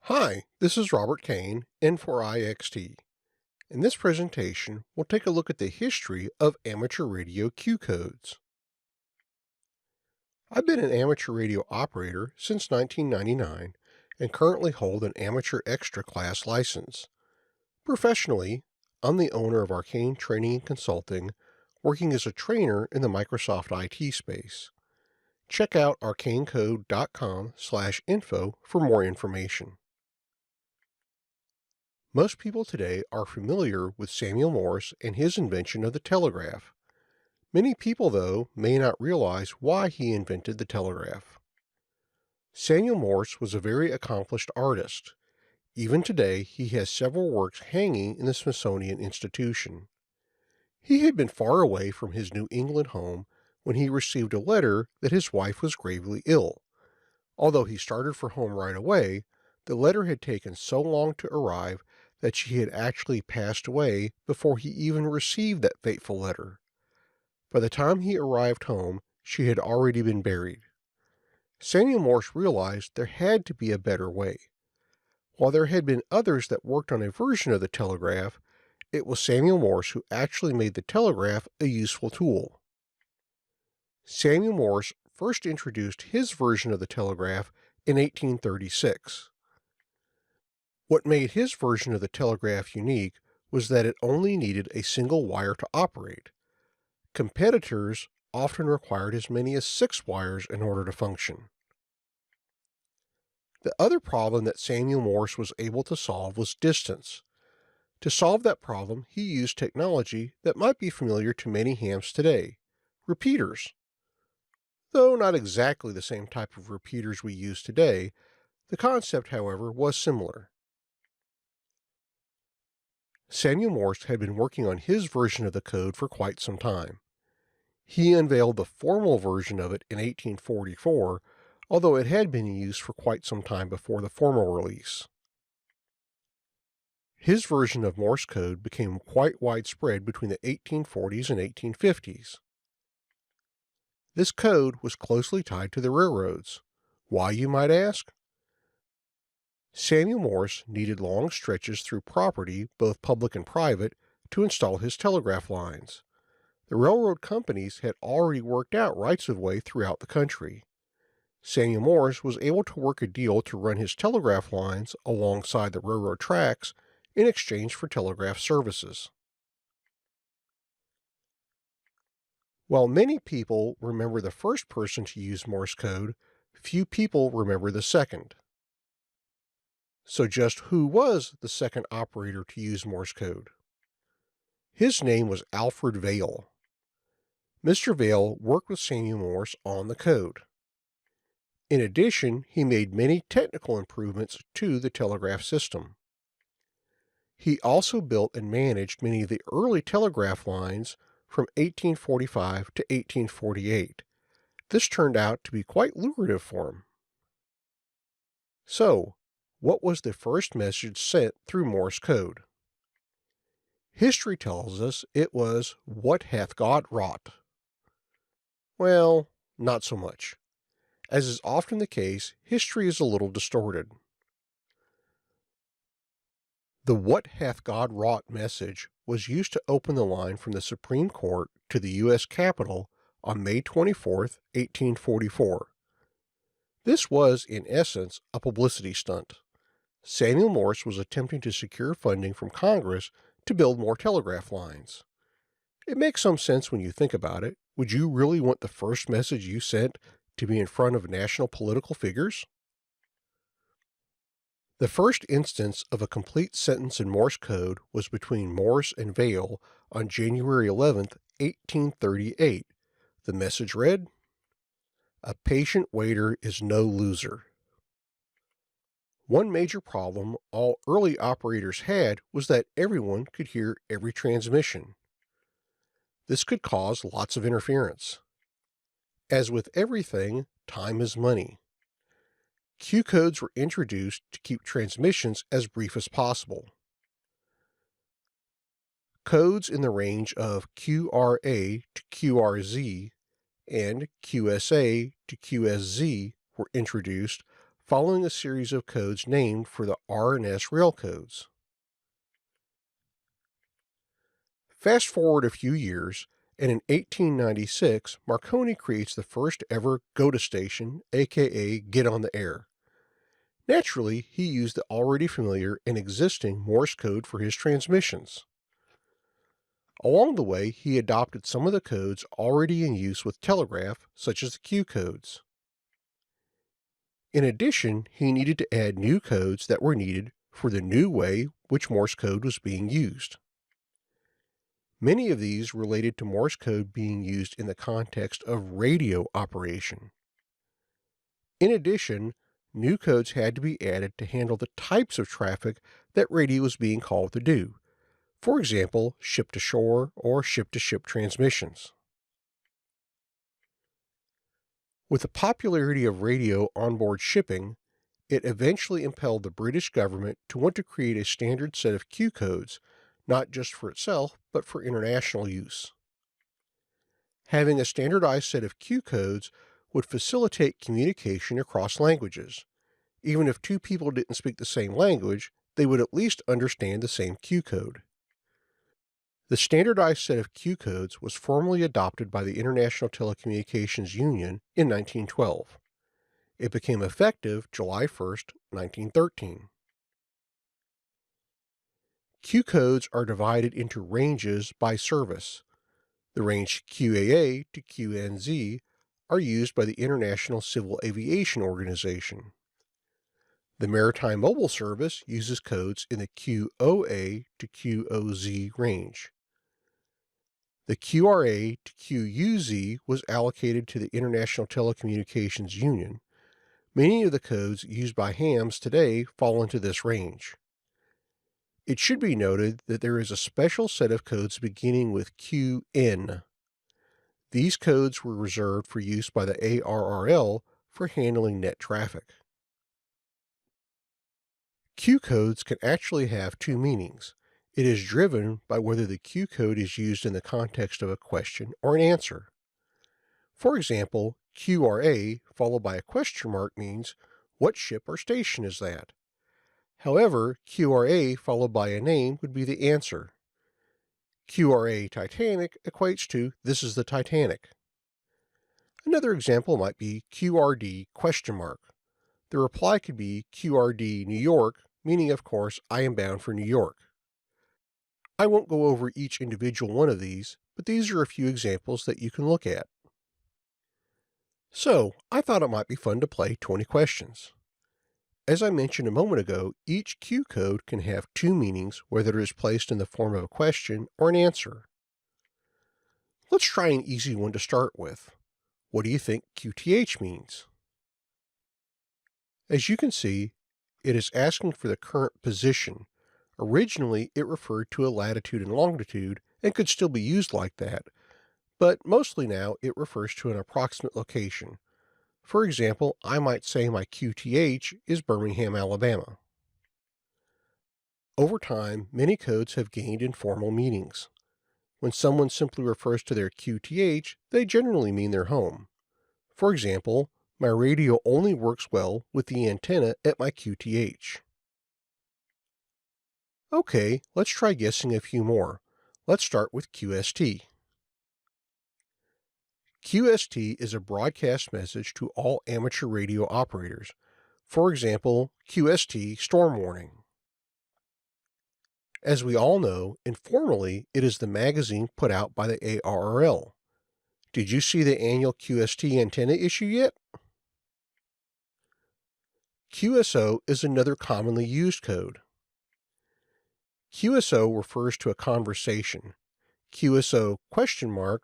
Hi, this is Robert Kane, N4IXT. In this presentation, we'll take a look at the history of amateur radio Q codes. I've been an amateur radio operator since 1999 and currently hold an amateur extra class license. Professionally, I'm the owner of Arcane Training and Consulting, working as a trainer in the Microsoft IT space. Check out arcanecode.com/info for more information. Most people today are familiar with Samuel Morse and his invention of the telegraph. Many people, though, may not realize why he invented the telegraph. Samuel Morse was a very accomplished artist. Even today, he has several works hanging in the Smithsonian Institution. He had been far away from his New England home when he received a letter that his wife was gravely ill. Although he started for home right away, the letter had taken so long to arrive that she had actually passed away before he even received that fateful letter. By the time he arrived home, she had already been buried. Samuel Morse realized there had to be a better way. While there had been others that worked on a version of the telegraph, it was Samuel Morse who actually made the telegraph a useful tool. Samuel Morse first introduced his version of the telegraph in 1836. What made his version of the telegraph unique was that it only needed a single wire to operate. Competitors often required as many as 6 wires in order to function. The other problem that Samuel Morse was able to solve was distance. To solve that problem, he used technology that might be familiar to many hams today, repeaters. Though not exactly the same type of repeaters we use today, the concept, however, was similar. Samuel Morse had been working on his version of the code for quite some time. He unveiled the formal version of it in 1844, although it had been in use for quite some time before the formal release. His version of Morse code became quite widespread between the 1840s and 1850s. This code was closely tied to the railroads. Why, you might ask? Samuel Morse needed long stretches through property, both public and private, to install his telegraph lines. The railroad companies had already worked out rights of way throughout the country. Samuel Morse was able to work a deal to run his telegraph lines alongside the railroad tracks in exchange for telegraph services. While many people remember the first person to use Morse code, few people remember the second. So just who was the second operator to use Morse code? His name was Alfred Vail. Mr. Vail worked with Samuel Morse on the code. In addition, he made many technical improvements to the telegraph system. He also built and managed many of the early telegraph lines from 1845 to 1848. This turned out to be quite lucrative for him. So, what was the first message sent through Morse code? History tells us it was, "What hath God wrought?" Well, not so much. As is often the case, history is a little distorted. The "What hath God wrought" message was used to open the line from the Supreme Court to the U.S. Capitol on May 24, 1844. This was, in essence, a publicity stunt. Samuel Morse was attempting to secure funding from Congress to build more telegraph lines. It makes some sense when you think about it. Would you really want the first message you sent to be in front of national political figures? The first instance of a complete sentence in Morse code was between Morse and Vail on January 11, 1838. The message read, "A patient waiter is no loser." One major problem all early operators had was that everyone could hear every transmission. This could cause lots of interference. As with everything, time is money. Q codes were introduced to keep transmissions as brief as possible. Codes in the range of QRA to QRZ and QSA to QSZ were introduced, following a series of codes named for the R and S rail codes. Fast forward a few years, and in 1896, Marconi creates the first ever GOTA station, aka Get on the Air. Naturally, he used the already familiar and existing Morse code for his transmissions. Along the way, he adopted some of the codes already in use with telegraph, such as the Q codes. In addition, he needed to add new codes that were needed for the new way which Morse code was being used. Many of these related to Morse code being used in the context of radio operation. In addition, new codes had to be added to handle the types of traffic that radio was being called to do. For example, ship-to-shore or ship-to-ship transmissions. With the popularity of radio onboard shipping, it eventually impelled the British government to want to create a standard set of Q codes, not just for itself, but for international use. Having a standardized set of Q codes would facilitate communication across languages. Even if two people didn't speak the same language, they would at least understand the same Q code. The standardized set of Q codes was formally adopted by the International Telecommunications Union in 1912. It became effective July 1, 1913. Q codes are divided into ranges by service. The range QAA to QNZ are used by the International Civil Aviation Organization. The Maritime Mobile Service uses codes in the QOA to QOZ range. The QRA to QUZ was allocated to the International Telecommunications Union. Many of the codes used by hams today fall into this range. It should be noted that there is a special set of codes beginning with QN. These codes were reserved for use by the ARRL for handling net traffic. Q codes can actually have two meanings. It is driven by whether the Q code is used in the context of a question or an answer. For example, QRA followed by a question mark means, what ship or station is that? However, QRA followed by a name would be the answer. QRA Titanic equates to, this is the Titanic. Another example might be QRD question mark. The reply could be QRD New York, meaning of course I am bound for New York. I won't go over each individual one of these, but these are a few examples that you can look at. So, I thought it might be fun to play 20 questions. As I mentioned a moment ago, each Q code can have two meanings, whether it is placed in the form of a question or an answer. Let's try an easy one to start with. What do you think QTH means? As you can see, it is asking for the current position. Originally, it referred to a latitude and longitude and could still be used like that, but mostly now it refers to an approximate location. For example, I might say my QTH is Birmingham, Alabama. Over time, many codes have gained informal meanings. When someone simply refers to their QTH, they generally mean their home. For example, my radio only works well with the antenna at my QTH. Okay, let's try guessing a few more. Let's start with QST. QST is a broadcast message to all amateur radio operators. For example, QST storm warning. As we all know, informally, it is the magazine put out by the ARRL. Did you see the annual QST antenna issue yet? QSO is another commonly used code. QSO refers to a conversation. QSO question mark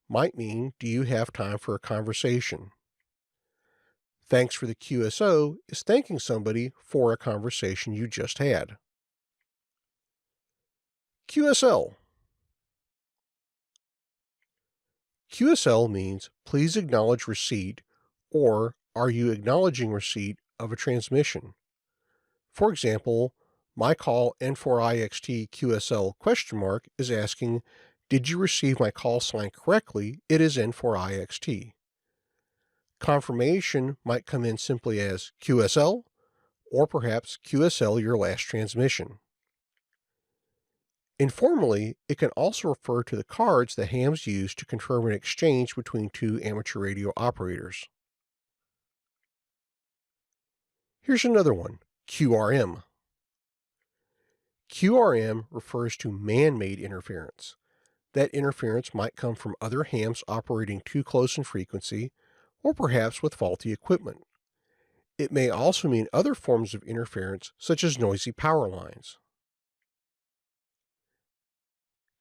might mean, do you have time for a conversation? Thanks for the QSO is thanking somebody for a conversation you just had. QSL. QSL means please acknowledge receipt or are you acknowledging receipt of a transmission? For example, my call N4IXT QSL question mark is asking, did you receive my call sign correctly? It is N4IXT. Confirmation might come in simply as QSL, or perhaps QSL your last transmission. Informally, it can also refer to the cards that hams use to confirm an exchange between two amateur radio operators. Here's another one, QRM. QRM refers to man-made interference. That interference might come from other hams operating too close in frequency, or perhaps with faulty equipment. It may also mean other forms of interference, such as noisy power lines.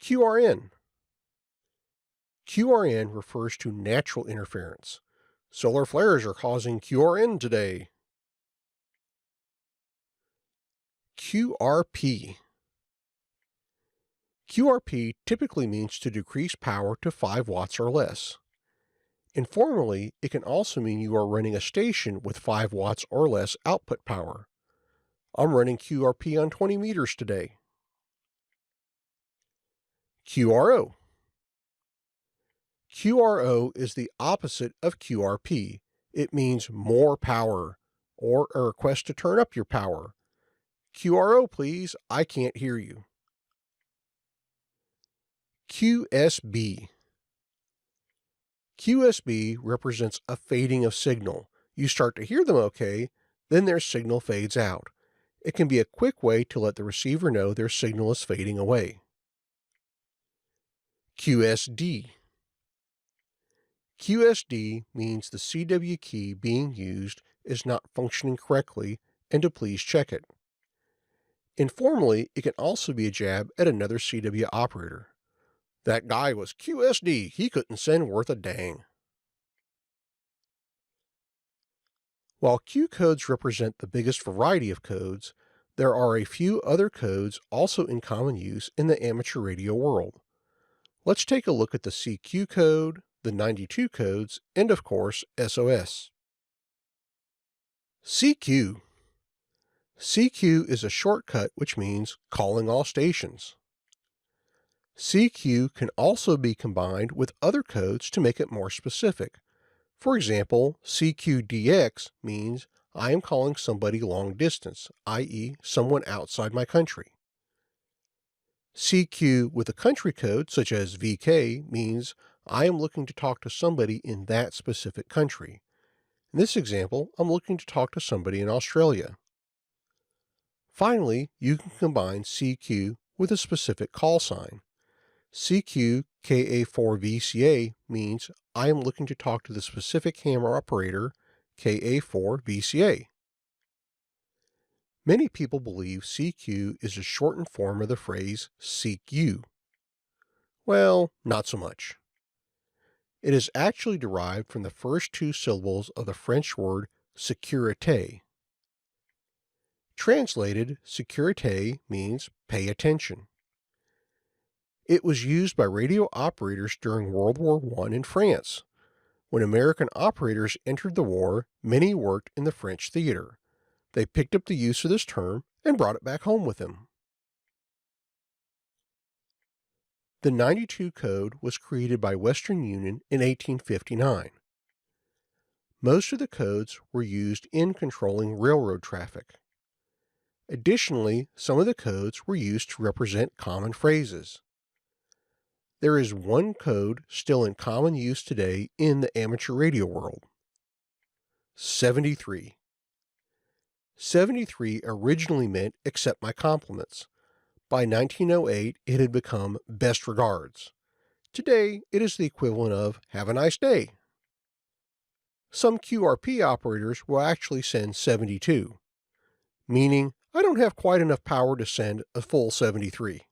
QRN. QRN refers to natural interference. Solar flares are causing QRN today. QRP. QRP typically means to decrease power to 5 watts or less. Informally, it can also mean you are running a station with 5 watts or less output power. I'm running QRP on 20 meters today. QRO. QRO is the opposite of QRP. It means more power, or a request to turn up your power. QRO, please, I can't hear you. QSB. QSB represents a fading of signal. You start to hear them okay, then their signal fades out. It can be a quick way to let the receiver know their signal is fading away. QSD. QSD means the CW key being used is not functioning correctly and to please check it. Informally, it can also be a jab at another CW operator. That guy was QSD, he couldn't send worth a dang. While Q codes represent the biggest variety of codes, there are a few other codes also in common use in the amateur radio world. Let's take a look at the CQ code, the 92 codes, and of course, SOS. CQ. CQ is a shortcut which means calling all stations. CQ can also be combined with other codes to make it more specific. For example, CQDX means I am calling somebody long distance, i.e. someone outside my country. CQ with a country code, such as VK, means I am looking to talk to somebody in that specific country. In this example, I'm looking to talk to somebody in Australia. Finally, you can combine CQ with a specific call sign. CQ KA4VCA means I am looking to talk to the specific hammer operator KA4VCA. Many people believe CQ is a shortened form of the phrase seek you. Well, not so much. It is actually derived from the first 2 syllables of the French word sécurité. Translated, sécurité means pay attention. It was used by radio operators during World War I in France. When American operators entered the war, many worked in the French theater. They picked up the use of this term and brought it back home with them. The 92 code was created by Western Union in 1859. Most of the codes were used in controlling railroad traffic. Additionally, some of the codes were used to represent common phrases. There is one code still in common use today in the amateur radio world. 73. 73 originally meant accept my compliments. By 1908, it had become best regards. Today, it is the equivalent of have a nice day. Some QRP operators will actually send 72, meaning I don't have quite enough power to send a full 73.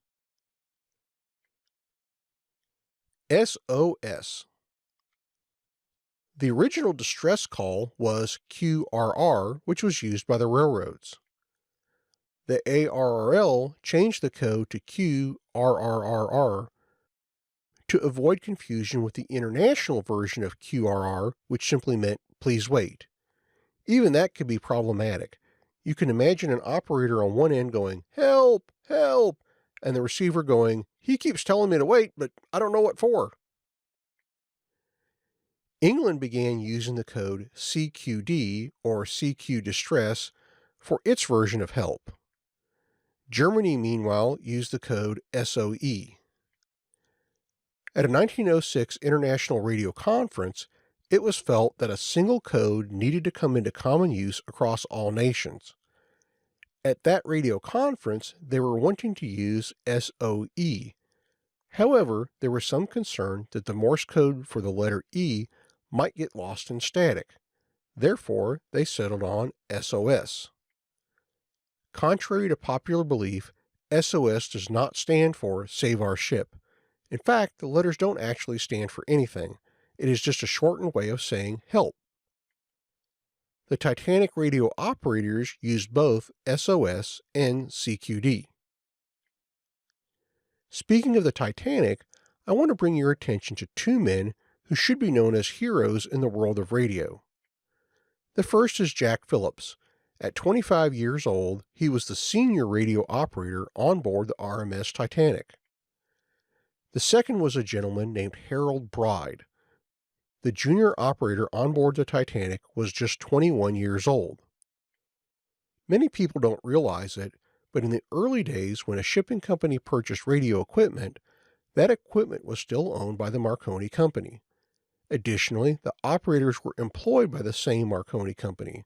SOS. The original distress call was QRR, which was used by the railroads. The ARRL changed the code to QRRRR to avoid confusion with the international version of QRR, which simply meant please wait. Even that could be problematic. You can imagine an operator on one end going, help, help, and the receiver going, he keeps telling me to wait, but I don't know what for. England began using the code CQD, or CQ distress, for its version of help. Germany, meanwhile, used the code SOE. At a 1906 International Radio Conference, it was felt that a single code needed to come into common use across all nations. At that radio conference, they were wanting to use SOE. However, there was some concern that the Morse code for the letter E might get lost in static. Therefore, they settled on SOS. Contrary to popular belief, SOS does not stand for Save Our Ship. In fact, the letters don't actually stand for anything. It is just a shortened way of saying help. The Titanic radio operators used both SOS and CQD. Speaking of the Titanic, I want to bring your attention to two men who should be known as heroes in the world of radio. The first is Jack Phillips. At 25 years old, he was the senior radio operator on board the RMS Titanic. The second was a gentleman named Harold Bride. The junior operator on board the Titanic was just 21 years old. Many people don't realize it, but in the early days when a shipping company purchased radio equipment, that equipment was still owned by the Marconi Company. Additionally, the operators were employed by the same Marconi Company.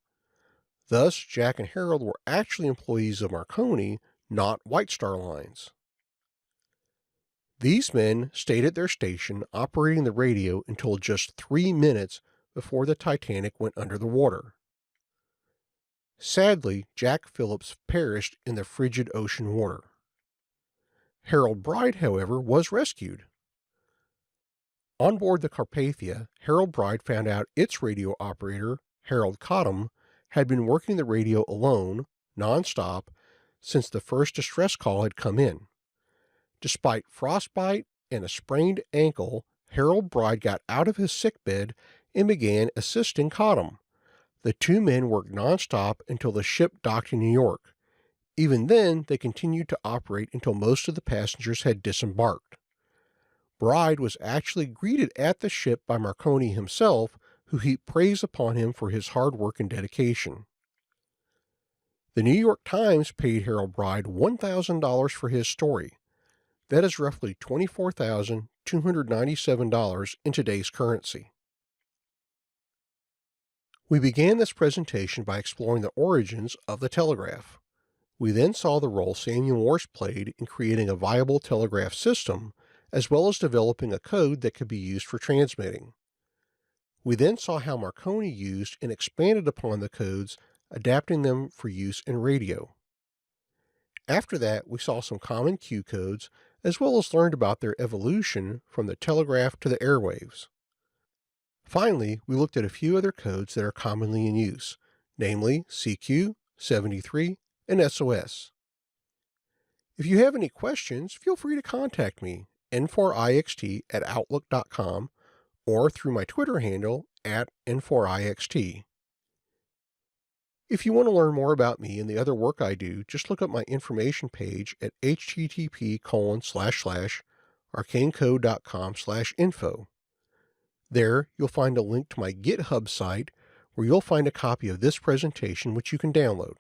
Thus, Jack and Harold were actually employees of Marconi, not White Star Lines. These men stayed at their station operating the radio until just 3 minutes before the Titanic went under the water. Sadly, Jack Phillips perished in the frigid ocean water. Harold Bride, however, was rescued. On board the Carpathia, Harold Bride found out its radio operator, Harold Cottam, had been working the radio alone, non-stop, since the first distress call had come in. Despite frostbite and a sprained ankle, Harold Bride got out of his sickbed and began assisting Cottam. The two men worked non-stop until the ship docked in New York. Even then, they continued to operate until most of the passengers had disembarked. Bride was actually greeted at the ship by Marconi himself, who heaped praise upon him for his hard work and dedication. The New York Times paid Harold Bride $1,000 for his story. That is roughly $24,297 in today's currency. We began this presentation by exploring the origins of the telegraph. We then saw the role Samuel Morse played in creating a viable telegraph system, as well as developing a code that could be used for transmitting. We then saw how Marconi used and expanded upon the codes, adapting them for use in radio. After that, we saw some common Q codes, as well as learned about their evolution from the telegraph to the airwaves. Finally, we looked at a few other codes that are commonly in use, namely CQ, 73, and SOS. If you have any questions, feel free to contact me, n4ixt@outlook.com, or through my Twitter handle @n4ixt. If you want to learn more about me and the other work I do, just look up my information page at http://arcanecode.com/info. There, you'll find a link to my GitHub site where you'll find a copy of this presentation which you can download.